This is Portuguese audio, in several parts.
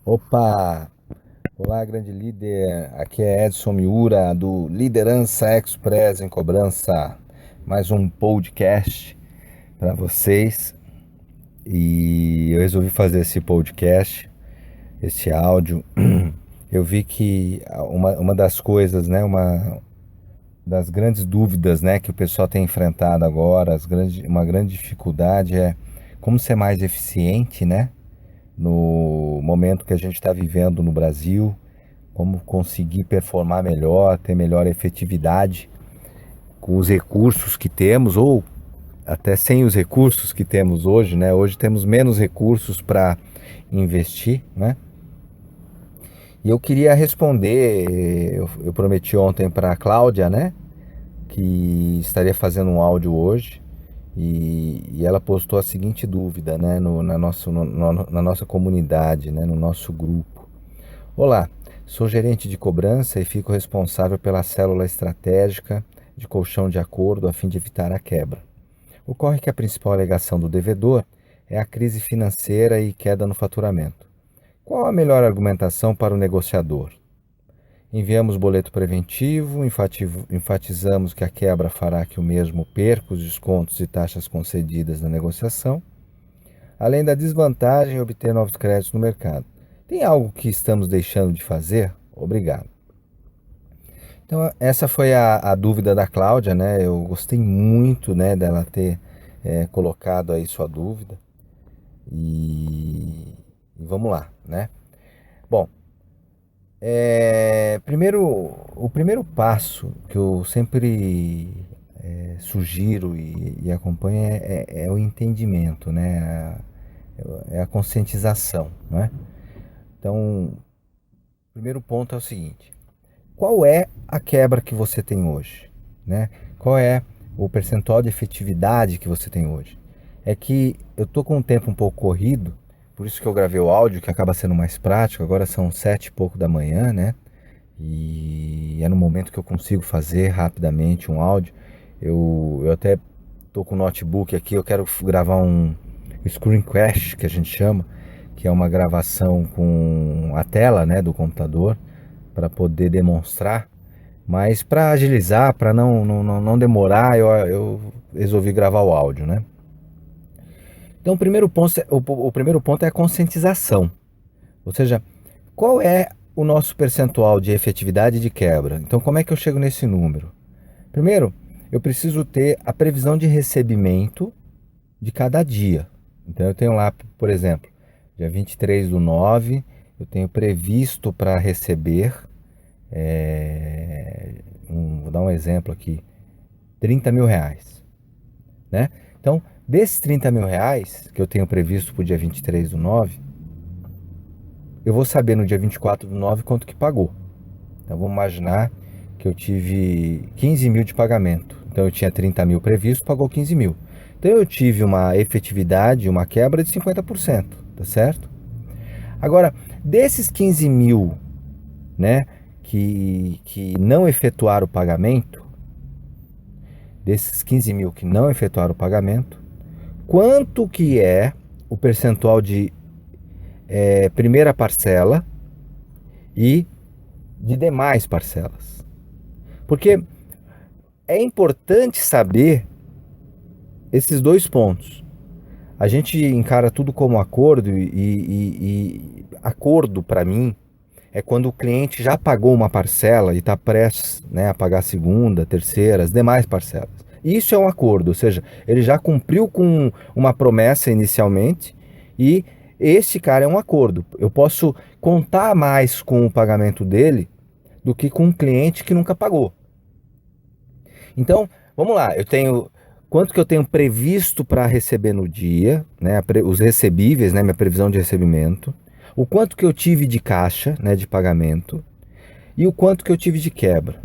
Opa! Olá, grande líder. Aqui é Edson Miura do Liderança Express em Cobrança. Mais um podcast para vocês. E eu resolvi fazer esse podcast, esse áudio. Eu vi que uma das coisas, né, uma das grandes dúvidas, né, que o pessoal tem enfrentado agora, uma grande dificuldade é como ser mais eficiente, né, no momento que a gente está vivendo no Brasil, como conseguir performar melhor, ter melhor efetividade com os recursos que temos ou até sem os recursos que temos hoje, né? Hoje temos menos recursos para investir, né? E eu queria responder, eu prometi ontem para a Cláudia, né? Que estaria fazendo um áudio hoje e ela postou a seguinte dúvida, né? Na nossa comunidade, né? No nosso grupo. Olá, sou gerente de cobrança e fico responsável pela célula estratégica de colchão de acordo a fim de evitar a quebra. Ocorre que a principal alegação do devedor é a crise financeira e queda no faturamento. Qual a melhor argumentação para o negociador? Enviamos boleto preventivo, enfatizamos que a quebra fará que o mesmo perca os descontos e taxas concedidas na negociação, além da desvantagem em obter novos créditos no mercado. Tem algo que estamos deixando de fazer? Obrigado. Então, essa foi a dúvida da Cláudia, né? Eu gostei muito, né, dela ter colocado aí sua dúvida. E vamos lá, né? Bom, o primeiro passo que eu sempre sugiro e acompanho é o entendimento, né? É a conscientização, né? Então, o primeiro ponto é o seguinte: qual é a quebra que você tem hoje, né? Qual é o percentual de efetividade que você tem hoje? É que eu tô com um tempo um pouco corrido, por isso que eu gravei o áudio, que acaba sendo mais prático. Agora são 7 e pouco da manhã, né? E é no momento que eu consigo fazer rapidamente um áudio. Eu até tô com o notebook aqui, eu quero gravar um screencast, que a gente chama, que é uma gravação com a tela, né, do computador, para poder demonstrar, mas para agilizar, para não demorar, eu resolvi gravar o áudio, né? Então o primeiro ponto é a conscientização, ou seja, qual é o nosso percentual de efetividade de quebra? Então como é que eu chego nesse número? Primeiro, eu preciso ter a previsão de recebimento de cada dia. Então eu tenho lá, por exemplo, dia 23/9, eu tenho previsto para receber vou dar um exemplo aqui, R$ 30.000, né? Então, desses R$ 30.000 que eu tenho previsto para o dia 23/9, eu vou saber no dia 24/9 quanto que pagou. Então, vamos imaginar que eu tive 15 mil de pagamento. Então, eu tinha 30 mil previsto, pagou 15 mil. Então, eu tive uma efetividade, uma quebra de 50%, tá certo? Agora, desses 15 mil, né, que não efetuaram o pagamento, desses 15 mil que não efetuaram o pagamento, quanto que é o percentual de primeira parcela e de demais parcelas? Porque é importante saber esses dois pontos. A gente encara tudo como acordo e acordo para mim é quando o cliente já pagou uma parcela e está prestes, né, a pagar a segunda, terceira, as demais parcelas. Isso é um acordo, ou seja, ele já cumpriu com uma promessa inicialmente e esse cara é um acordo. Eu posso contar mais com o pagamento dele do que com um cliente que nunca pagou. Então, vamos lá, eu tenho quanto que eu tenho previsto para receber no dia, né, os recebíveis, né, minha previsão de recebimento, o quanto que eu tive de caixa, né, de pagamento, e o quanto que eu tive de quebra.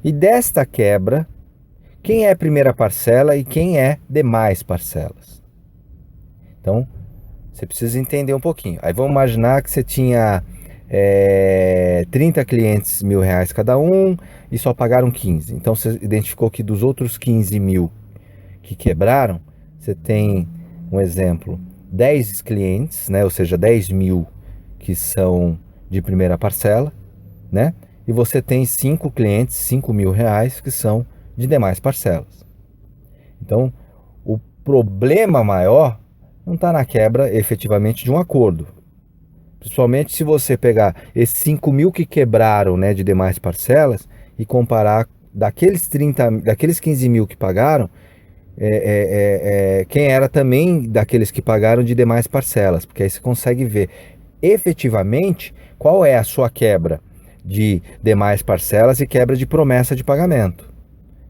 E desta quebra, quem é a primeira parcela e quem é demais parcelas. Então, você precisa entender um pouquinho. Aí vamos imaginar que você tinha 30 clientes, R$ 1.000 cada um, e só pagaram 15. Então você identificou que dos outros 15 mil que quebraram, você tem um exemplo, 10 clientes, né? Ou seja, 10 mil que são de primeira parcela, né? E você tem 5 clientes, 5 mil reais, que são de demais parcelas. Então, o problema maior não está na quebra efetivamente de um acordo. Principalmente se você pegar esses 5 mil que quebraram, né, de demais parcelas e comparar daqueles 15 mil que pagaram, quem era também daqueles que pagaram de demais parcelas, porque aí você consegue ver efetivamente qual é a sua quebra de demais parcelas e quebra de promessa de pagamento.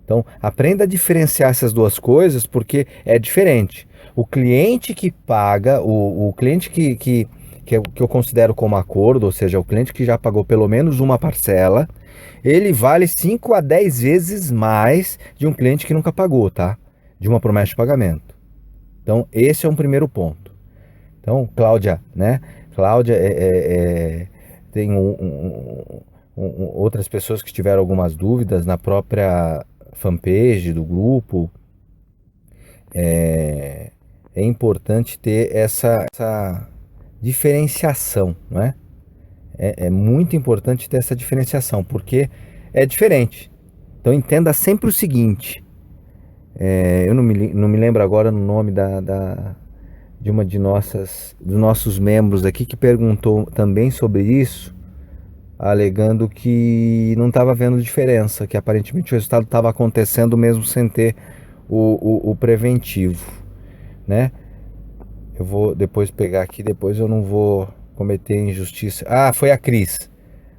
Então, aprenda a diferenciar essas duas coisas, porque é diferente. O cliente que paga, o cliente que eu considero como acordo, ou seja, o cliente que já pagou pelo menos uma parcela, ele vale 5 a 10 vezes mais de um cliente que nunca pagou, tá? De uma promessa de pagamento. Então, esse é um primeiro ponto. Então, Cláudia, né? Cláudia tem outras pessoas que tiveram algumas dúvidas na própria fanpage do grupo. É importante ter essa diferenciação, não é? É muito importante ter essa diferenciação, porque é diferente. Então entenda sempre o seguinte, eu não me lembro agora no nome de uma dos nossos membros aqui que perguntou também sobre isso, alegando que não estava vendo diferença, que aparentemente o resultado estava acontecendo mesmo sem ter o preventivo, né? Eu vou depois pegar aqui, depois eu não vou cometer injustiça. Ah, foi a Cris.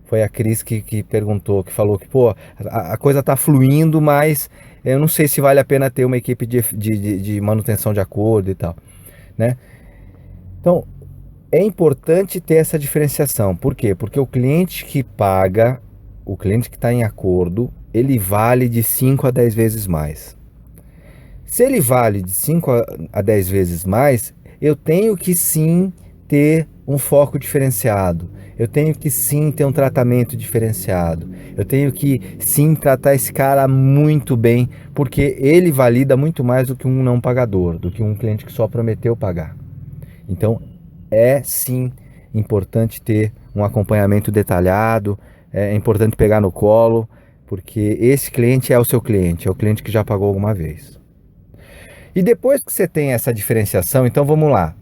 Foi a Cris que perguntou, que falou que, pô, a coisa tá fluindo, mas eu não sei se vale a pena ter uma equipe de manutenção de acordo e tal, né? Então, é importante ter essa diferenciação. Por quê? Porque o cliente que paga, o cliente que está em acordo, ele vale de 5 a 10 vezes mais. Se ele vale de 5 a 10 vezes mais, eu tenho que sim ter um foco diferenciado. Eu tenho que sim ter um tratamento diferenciado. Eu tenho que sim tratar esse cara muito bem, porque ele valida muito mais do que um não pagador, do que um cliente que só prometeu pagar. Então, é sim importante ter um acompanhamento detalhado, é importante pegar no colo, porque esse cliente é o seu cliente, é o cliente que já pagou alguma vez. E depois que você tem essa diferenciação, então vamos lá.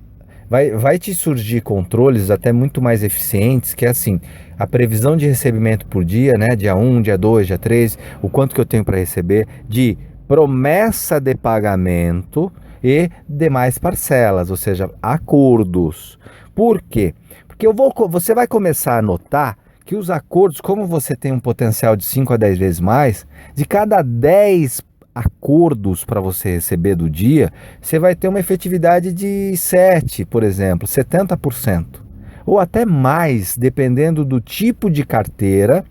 Vai te surgir controles até muito mais eficientes, que é assim, a previsão de recebimento por dia, né? Dia 1, dia 2, dia 3, o quanto que eu tenho para receber, de promessa de pagamento e demais parcelas, ou seja, acordos. Por quê? Porque você vai começar a notar que os acordos, como você tem um potencial de 5 a 10 vezes mais, de cada 10 acordos para você receber do dia, você vai ter uma efetividade de 7, por exemplo, 70%. Ou até mais, dependendo do tipo de carteira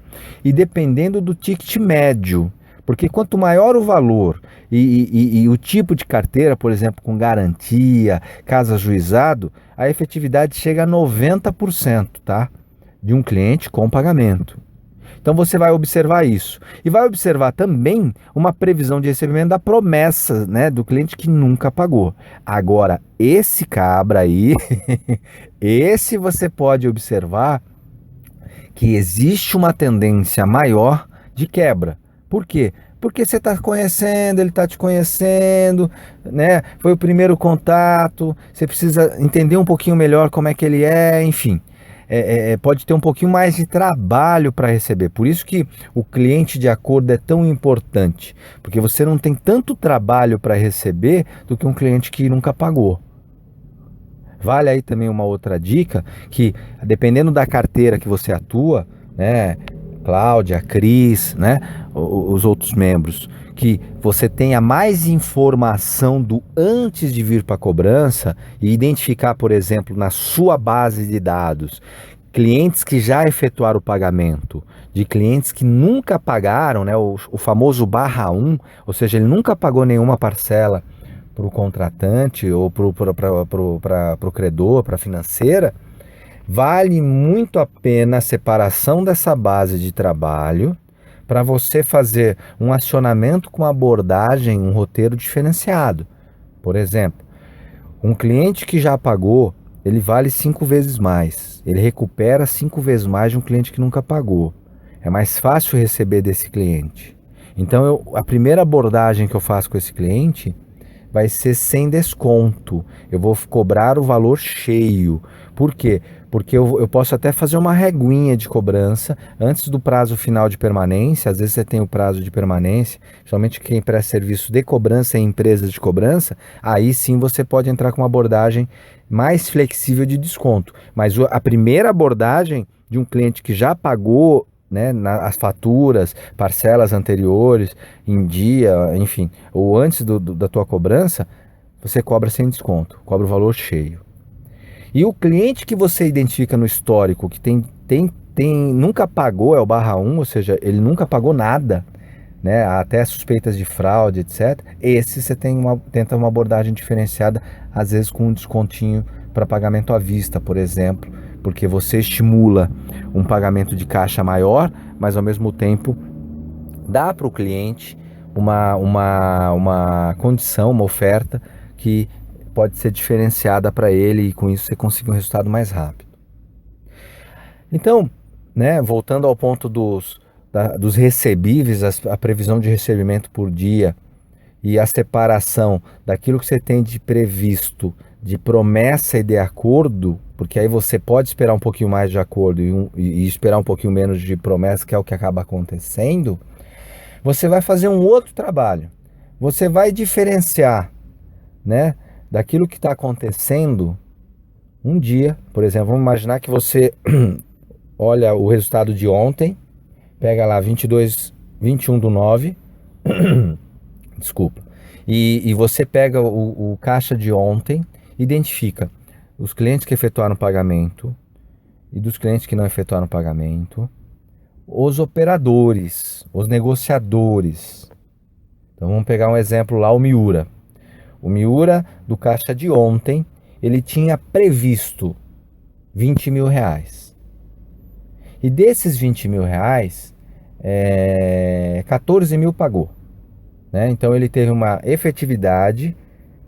e dependendo do ticket médio. Porque quanto maior o valor e o tipo de carteira, por exemplo, com garantia, caso ajuizado, a efetividade chega a 90%, tá? De um cliente com pagamento. Então você vai observar isso. E vai observar também uma previsão de recebimento da promessa, né, do cliente que nunca pagou. Agora, esse cabra aí, esse você pode observar que existe uma tendência maior de quebra. Por quê? Porque você está conhecendo, ele está te conhecendo, né? Foi o primeiro contato, você precisa entender um pouquinho melhor como é que ele é, enfim. Pode ter um pouquinho mais de trabalho para receber. Por isso que o cliente de acordo é tão importante, porque você não tem tanto trabalho para receber do que um cliente que nunca pagou. Vale aí também uma outra dica, que dependendo da carteira que você atua, né, Cláudia, Cris, né, os outros membros, que você tenha mais informação do antes de vir para a cobrança e identificar, por exemplo, na sua base de dados, clientes que já efetuaram o pagamento, de clientes que nunca pagaram, né, o famoso /1, ou seja, ele nunca pagou nenhuma parcela para o contratante ou para o credor, para a financeira, vale muito a pena a separação dessa base de trabalho para você fazer um acionamento com abordagem, um roteiro diferenciado. Por exemplo, um cliente que já pagou, ele vale 5 vezes mais. ele recupera 5 vezes mais de um cliente que nunca pagou. É mais fácil receber desse cliente. Então, a primeira abordagem que eu faço com esse cliente vai ser sem desconto. Eu vou cobrar o valor cheio. Por quê? Porque eu posso até fazer uma reguinha de cobrança antes do prazo final de permanência. Às vezes você tem o prazo de permanência, somente quem presta serviço de cobrança em empresas de cobrança, aí sim você pode entrar com uma abordagem mais flexível de desconto. Mas a primeira abordagem de um cliente que já pagou, né, as faturas, parcelas anteriores, em dia, enfim, ou antes da tua cobrança, você cobra sem desconto, cobra o valor cheio. E o cliente que você identifica no histórico, que nunca pagou, é o /1, ou seja, ele nunca pagou nada, né, até suspeitas de fraude, etc. Esse você tenta uma abordagem diferenciada, às vezes com um descontinho para pagamento à vista, por exemplo, porque você estimula um pagamento de caixa maior, mas ao mesmo tempo dá para o cliente uma condição, uma oferta que pode ser diferenciada para ele e com isso você consegue um resultado mais rápido. Então, né, voltando ao ponto dos recebíveis, a previsão de recebimento por dia e a separação daquilo que você tem de previsto, de promessa e de acordo, porque aí você pode esperar um pouquinho mais de acordo e esperar um pouquinho menos de promessa, que é o que acaba acontecendo, você vai fazer um outro trabalho. Você vai diferenciar, né, daquilo que está acontecendo um dia. Por exemplo, vamos imaginar que você olha o resultado de ontem, pega lá 21/9, desculpa, e você pega o caixa de ontem, identifica os clientes que efetuaram pagamento e dos clientes que não efetuaram pagamento, os operadores, os negociadores. Então vamos pegar um exemplo lá, o Miura. O Miura do caixa de ontem, ele tinha previsto 20 mil reais. E desses 20 mil reais, 14 mil pagou, né? Então ele teve uma efetividade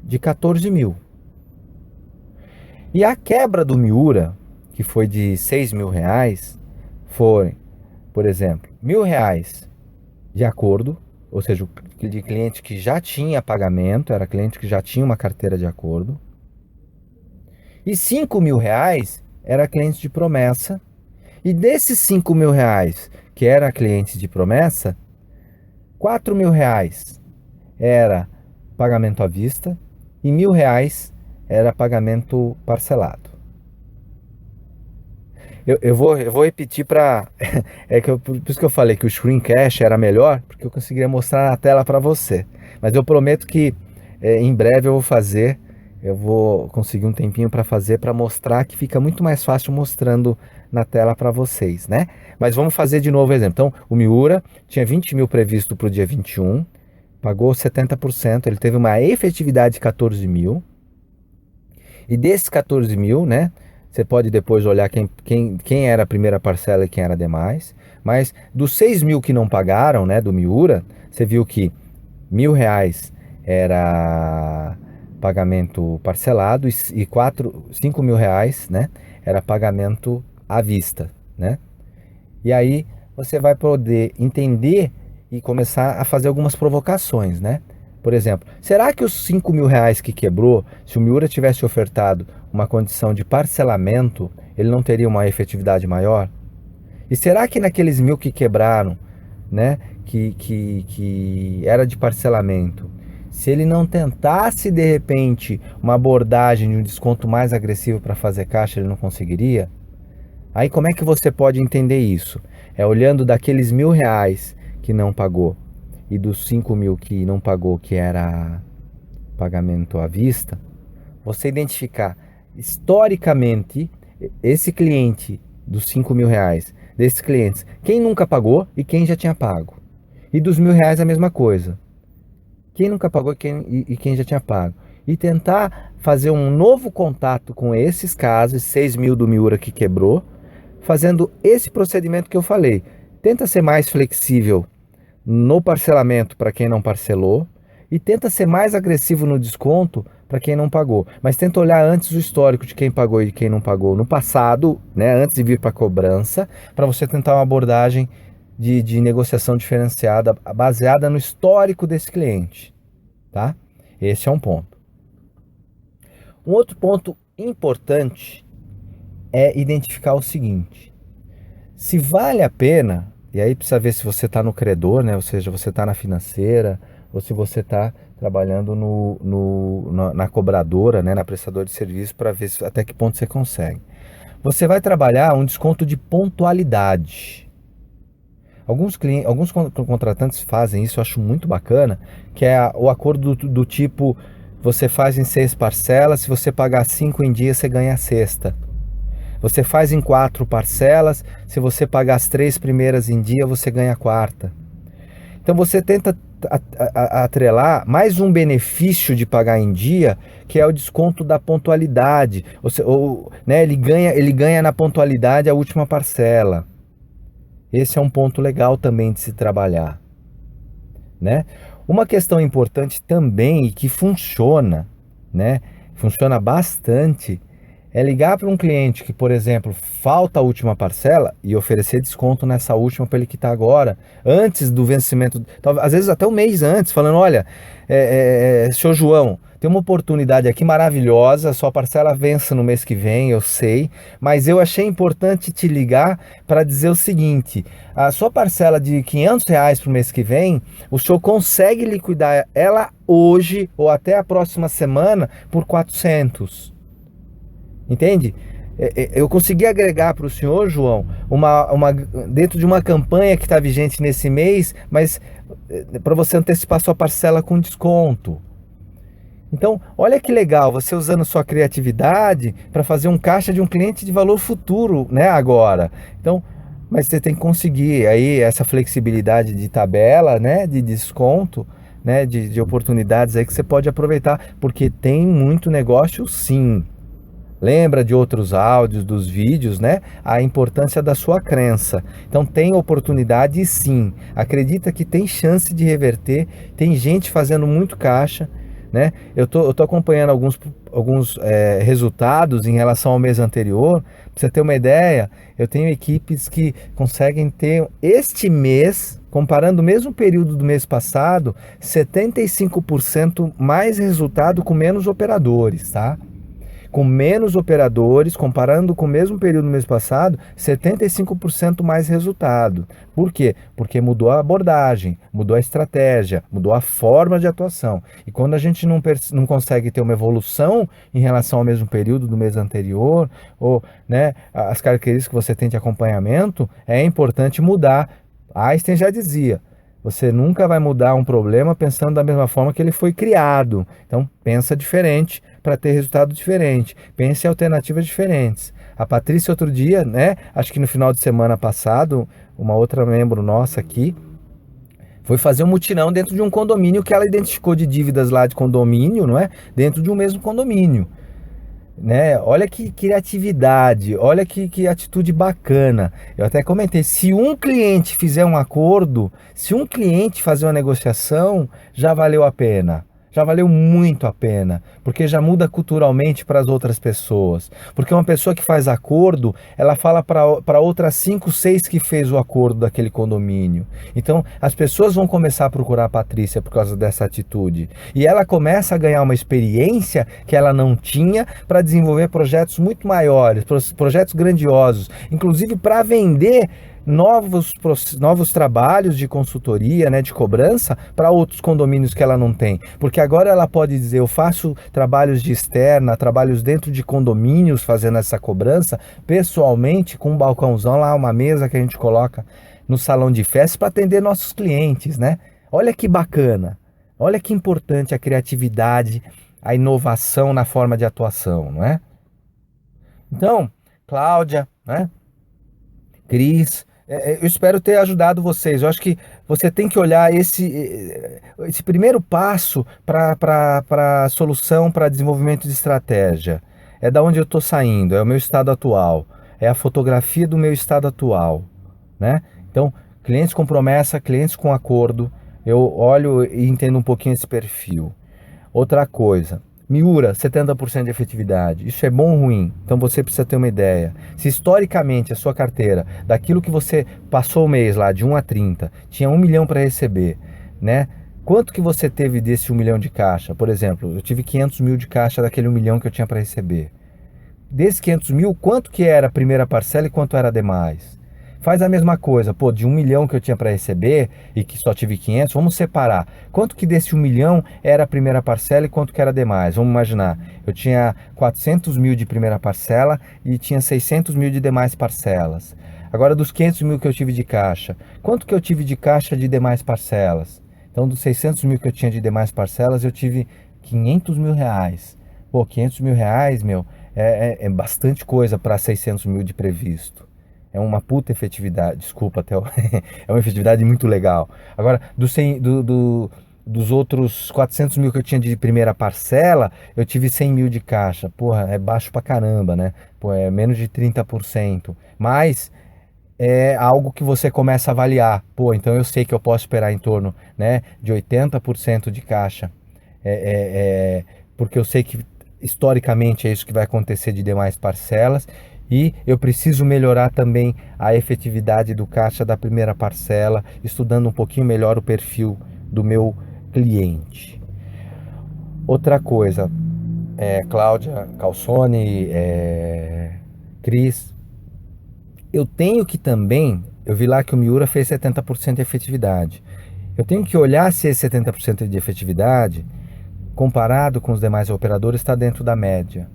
de 14 mil. E a quebra do Miura, que foi de 6 mil reais, foi, por exemplo, R$ 1.000 de acordo, ou seja, de cliente que já tinha pagamento, era cliente que já tinha uma carteira de acordo. E R$ 5.000 era cliente de promessa. E desses R$ 5.000 que era cliente de promessa, R$ 4.000 era pagamento à vista e R$ 1.000 era pagamento parcelado. Eu vou repetir para... por isso que eu falei que o screencast era melhor, porque eu conseguiria mostrar na tela para você. Mas eu prometo que em breve eu vou conseguir um tempinho para fazer, para mostrar, que fica muito mais fácil mostrando na tela para vocês, né? Mas vamos fazer de novo o exemplo. Então, o Miura tinha 20 mil previsto para o dia 21, pagou 70%, ele teve uma efetividade de 14 mil. E desses 14 mil, né? Você pode depois olhar quem era a primeira parcela e quem era demais. Mas dos 6 mil que não pagaram, né, do Miura, você viu que R$ 1.000 era pagamento parcelado e 5 mil reais, né, era pagamento à vista, né? E aí você vai poder entender e começar a fazer algumas provocações, né? Por exemplo, será que os 5 mil reais que quebrou, se o Miura tivesse ofertado uma condição de parcelamento, ele não teria uma efetividade maior? E será que naqueles 1.000 que quebraram, né, que era de parcelamento, se ele não tentasse de repente uma abordagem de um desconto mais agressivo para fazer caixa, ele não conseguiria? Aí como é que você pode entender isso? É olhando daqueles R$ 1.000 que não pagou e dos 5 mil que não pagou, que era pagamento à vista, você identificar historicamente esse cliente dos 5 mil reais, desses clientes, quem nunca pagou e quem já tinha pago. E dos R$ 1.000 a mesma coisa. Quem nunca pagou e quem já tinha pago. E tentar fazer um novo contato com esses casos, 6 mil do Miura que quebrou, fazendo esse procedimento que eu falei. Tenta ser mais flexível no parcelamento para quem não parcelou e tenta ser mais agressivo no desconto para quem não pagou. Mas tenta olhar antes o histórico de quem pagou e de quem não pagou no passado, né, antes de vir para a cobrança, para você tentar uma abordagem de negociação diferenciada baseada no histórico desse cliente, tá? Esse é um ponto. Um outro ponto importante é identificar o seguinte: se vale a pena, e aí precisa ver se você está no credor, né? Ou seja, você está na financeira, ou se você está trabalhando na cobradora, né? Na prestadora de serviço, para ver até que ponto você consegue. Você vai trabalhar um desconto de pontualidade. Alguns contratantes fazem isso, eu acho muito bacana, que é o acordo do tipo, você faz em 6 parcelas, se você pagar 5 em dia, você ganha a sexta. Você faz em 4 parcelas, se você pagar as 3 primeiras em dia, você ganha a quarta. Então você tenta atrelar mais um benefício de pagar em dia, que é o desconto da pontualidade. Né, ele ganha na pontualidade a última parcela. Esse é um ponto legal também de se trabalhar, né? Uma questão importante também e que funciona, né? Funciona bastante, é ligar para um cliente que, por exemplo, falta a última parcela e oferecer desconto nessa última para ele quitar agora, antes do vencimento, às vezes até um mês antes, falando, olha, senhor João, tem uma oportunidade aqui maravilhosa, sua parcela vence no mês que vem, eu sei, mas eu achei importante te ligar para dizer o seguinte: a sua parcela de R$ 500 para o mês que vem, o senhor consegue liquidar ela hoje ou até a próxima semana por 400. Entende? Eu consegui agregar para o senhor, João, dentro de uma campanha que está vigente nesse mês, mas para você antecipar sua parcela com desconto. Então, olha que legal, você usando sua criatividade para fazer um caixa de um cliente de valor futuro, né, agora. Então, mas você tem que conseguir aí essa flexibilidade de tabela, né, de desconto, né, de oportunidades aí que você pode aproveitar, porque tem muito negócio sim. Lembra de outros áudios, dos vídeos, né? A importância da sua crença. Então tem oportunidade sim. Acredita que tem chance de reverter. Tem gente fazendo muito caixa, né? Eu tô acompanhando alguns resultados em relação ao mês anterior. Pra você ter uma ideia, eu tenho equipes que conseguem ter este mês, comparando o mesmo período do mês passado, 75% mais resultado com menos operadores, tá? Com menos operadores, comparando com o mesmo período do mês passado, 75% mais resultado. Por quê? Porque mudou a abordagem, mudou a estratégia, mudou a forma de atuação. E quando a gente não consegue ter uma evolução em relação ao mesmo período do mês anterior, ou né, as características que você tem de acompanhamento, é importante mudar. Einstein já dizia: você nunca vai mudar um problema pensando da mesma forma que ele foi criado. Então, pensa diferente para ter resultado diferente. Pense em alternativas diferentes. A Patrícia, outro dia, né? Acho que no final de semana passado, uma outra membro nossa aqui foi fazer um mutirão dentro de um condomínio que ela identificou de dívidas lá de condomínio, não é? Dentro de um mesmo condomínio. Né? Olha que criatividade, olha que atitude bacana. Eu até comentei, se um cliente fizer um acordo, se um cliente fazer uma negociação, já valeu a pena. Já valeu muito a pena, porque já muda culturalmente para as outras pessoas. Porque uma pessoa que faz acordo, ela fala para outras 5, 6 que fez o acordo daquele condomínio. Então, as pessoas vão começar a procurar a Patrícia por causa dessa atitude. E ela começa a ganhar uma experiência que ela não tinha para desenvolver projetos muito maiores, projetos grandiosos, inclusive para vender novos trabalhos de consultoria, né, de cobrança para outros condomínios que ela não tem. Porque agora ela pode dizer, eu faço trabalhos de externa, trabalhos dentro de condomínios fazendo essa cobrança, pessoalmente, com um balcãozão lá, uma mesa que a gente coloca no salão de festa para atender nossos clientes, né? Olha que bacana, olha que importante a criatividade, a inovação na forma de atuação, não é? Então, Cláudia, né? Cris, eu espero ter ajudado vocês. Eu acho que você tem que olhar esse primeiro passo para a solução, para desenvolvimento de estratégia. É da onde eu estou saindo, é o meu estado atual, é a fotografia do meu estado atual, né? Então, clientes com promessa, clientes com acordo, eu olho e entendo um pouquinho esse perfil. Outra coisa, Miura, 70% de efetividade. Isso é bom ou ruim? Então você precisa ter uma ideia. Se historicamente a sua carteira, daquilo que você passou o mês lá, de 1 a 30, tinha 1 milhão para receber, né? Quanto que você teve desse 1 milhão de caixa? Por exemplo, eu tive 500 mil de caixa daquele 1 milhão que eu tinha para receber. Desses 500 mil, quanto que era a primeira parcela e quanto era demais? Faz a mesma coisa, pô, de 1 milhão que eu tinha para receber e que só tive 500, vamos separar. Quanto que desse 1 milhão era a primeira parcela e quanto que era demais? Vamos imaginar, eu tinha 400 mil de primeira parcela e tinha 600 mil de demais parcelas. Agora, dos 500 mil que eu tive de caixa, quanto que eu tive de caixa de demais parcelas? Então, dos 600 mil que eu tinha de demais parcelas, eu tive 500 mil reais. Pô, 500 mil reais, meu, é bastante coisa para 600 mil de previsto. É uma puta efetividade, desculpa, até é uma efetividade muito legal. Agora, dos outros 400 mil que eu tinha de primeira parcela, eu tive 100 mil de caixa. Porra, é baixo pra caramba, né? Pô, é menos de 30%. Mas é algo que você começa a avaliar. Pô, então eu sei que eu posso esperar em torno, né, de 80% de caixa. Porque eu sei que historicamente é isso que vai acontecer de demais parcelas. E eu preciso melhorar também a efetividade do caixa da primeira parcela, estudando um pouquinho melhor o perfil do meu cliente. Outra coisa, Cláudia Calzone, Cris, eu tenho que também, eu vi lá que o Miura fez 70% de efetividade. Eu tenho que olhar se esse 70% de efetividade, comparado com os demais operadores, está dentro da média.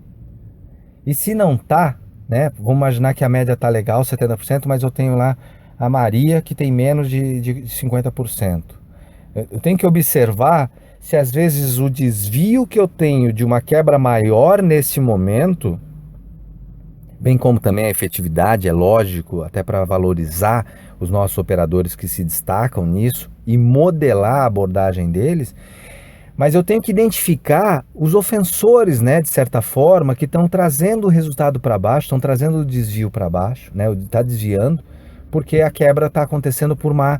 E se não está, né? Vamos imaginar que a média está legal, 70%, mas eu tenho lá a Maria que tem menos de 50%. Eu tenho que observar se às vezes o desvio que eu tenho de uma quebra maior nesse momento, bem como também a efetividade, é lógico, até para valorizar os nossos operadores que se destacam nisso e modelar a abordagem deles, mas eu tenho que identificar os ofensores, né, de certa forma, que estão trazendo o resultado para baixo, estão trazendo o desvio para baixo, né, está desviando, porque a quebra está acontecendo por uma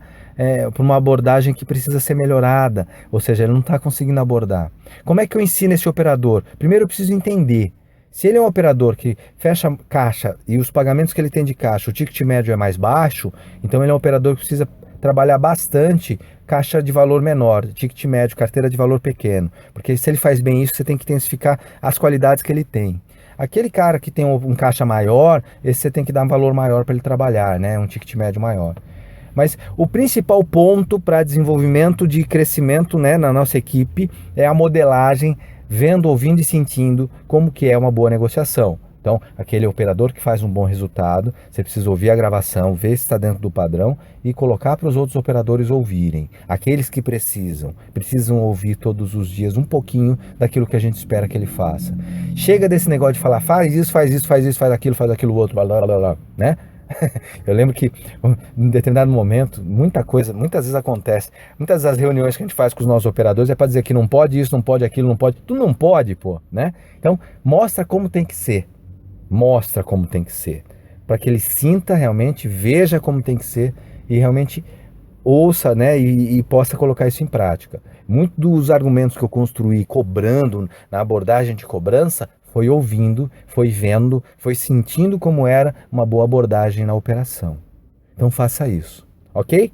abordagem que precisa ser melhorada, ou seja, ele não está conseguindo abordar. Como é que eu ensino esse operador? Primeiro eu preciso entender. Se ele é um operador que fecha caixa e os pagamentos que ele tem de caixa, o ticket médio é mais baixo, então ele é um operador que precisa trabalhar bastante caixa de valor menor, ticket médio, carteira de valor pequeno. Porque se ele faz bem isso, você tem que intensificar as qualidades que ele tem. Aquele cara que tem um caixa maior, esse você tem que dar um valor maior para ele trabalhar, né? Um ticket médio maior. Mas o principal ponto para desenvolvimento de crescimento, né, na nossa equipe é a modelagem, vendo, ouvindo e sentindo como que é uma boa negociação. Então, aquele operador que faz um bom resultado, você precisa ouvir a gravação, ver se está dentro do padrão e colocar para os outros operadores ouvirem. Aqueles que precisam ouvir todos os dias um pouquinho daquilo que a gente espera que ele faça. Chega desse negócio de falar, faz isso, faz isso, faz isso, faz aquilo outro, blá, blá, blá, blá, né? Eu lembro que em determinado momento, muitas vezes acontece. Muitas das reuniões que a gente faz com os nossos operadores é para dizer que não pode isso, não pode aquilo, não pode. Tu não pode, pô, né? Então, mostra como tem que ser. Mostra como tem que ser. Para que ele sinta realmente, veja como tem que ser e realmente ouça, né? E possa colocar isso em prática. Muitos dos argumentos que eu construí cobrando na abordagem de cobrança foi ouvindo, foi vendo, foi sentindo como era uma boa abordagem na operação. Então faça isso, ok?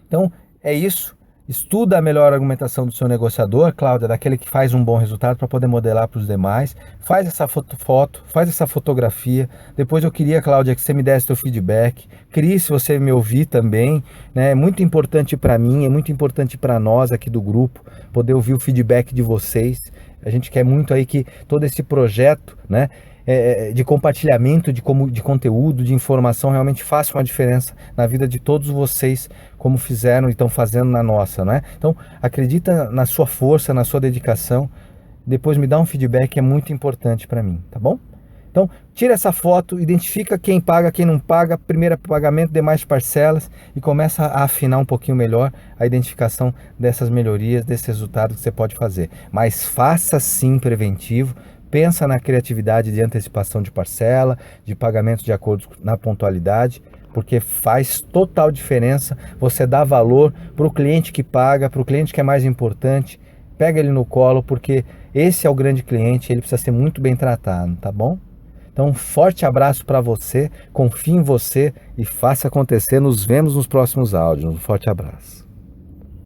Então é isso. Estuda a melhor argumentação do seu negociador, Cláudia, daquele que faz um bom resultado para poder modelar para os demais. Faz essa foto, faz essa fotografia. Depois eu queria, Cláudia, que você me desse seu feedback. Cris, se você me ouvir também, né? É muito importante para mim, é muito importante para nós aqui do grupo poder ouvir o feedback de vocês. A gente quer muito aí que todo esse projeto, né, de compartilhamento de conteúdo, de informação, realmente faça uma diferença na vida de todos vocês, como fizeram e estão fazendo na nossa, né? Então, acredita na sua força, na sua dedicação. Depois me dá um feedback, é muito importante para mim, tá bom? Então, tira essa foto, identifica quem paga, quem não paga, primeiro pagamento, demais parcelas e começa a afinar um pouquinho melhor a identificação dessas melhorias, desses resultados que você pode fazer. Mas faça sim preventivo, pensa na criatividade de antecipação de parcela, de pagamentos de acordo na pontualidade, porque faz total diferença você dar valor para o cliente que paga, para o cliente que é mais importante, pega ele no colo, porque esse é o grande cliente, ele precisa ser muito bem tratado, tá bom? Então, um forte abraço para você, confie em você e faça acontecer. Nos vemos nos próximos áudios. Um forte abraço.